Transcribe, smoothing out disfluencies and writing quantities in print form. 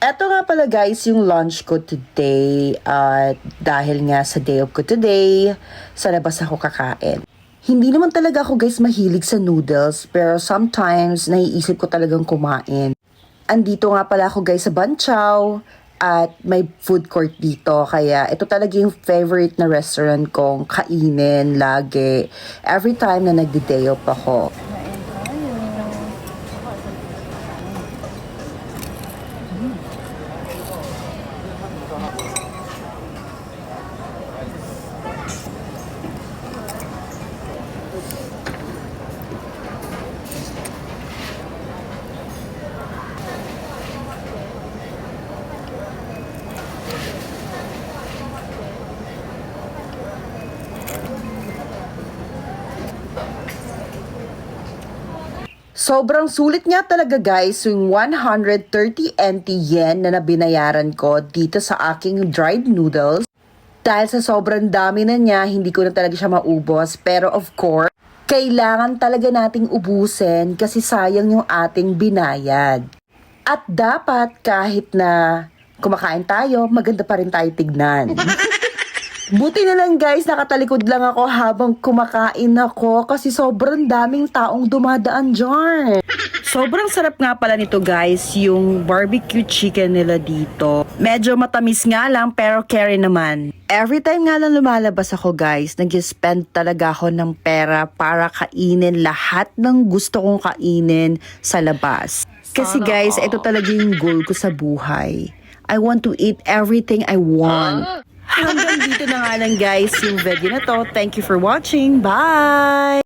Eto nga pala guys yung lunch ko today at dahil nga sa day off ko today, sa labas ako kakain. Hindi naman talaga ako guys mahilig sa noodles pero sometimes naiisip ko talagang kumain. Andito nga pala ako guys sa Banchaw at may food court dito kaya ito talaga yung favorite na restaurant kong kainin lagi every time na nagde-day off ako. Sobrang sulit nga talaga guys yung 130 NT yen na nabinayaran ko dito sa aking dried noodles. Dahil sa sobrang dami na niya, hindi ko na talaga siya maubos. Pero of course, kailangan talaga nating ubusin kasi sayang yung ating binayad. At dapat kahit na kumakain tayo, maganda pa rin tayo tignan. Buti na lang guys, nakatalikod lang ako habang kumakain ako kasi sobrang daming taong dumadaan dyan. Sobrang sarap nga pala nito guys, yung barbecue chicken nila dito. Medyo matamis nga lang pero carry naman. Every time nga lang lumalabas ako guys, nag-spend talaga ako ng pera para kainin lahat ng gusto kong kainin sa labas. Kasi guys, ito talaga yung goal ko sa buhay. I want to eat everything I want. Hanggang dito na nga lang guys yung video na to. Thank you for watching. Bye!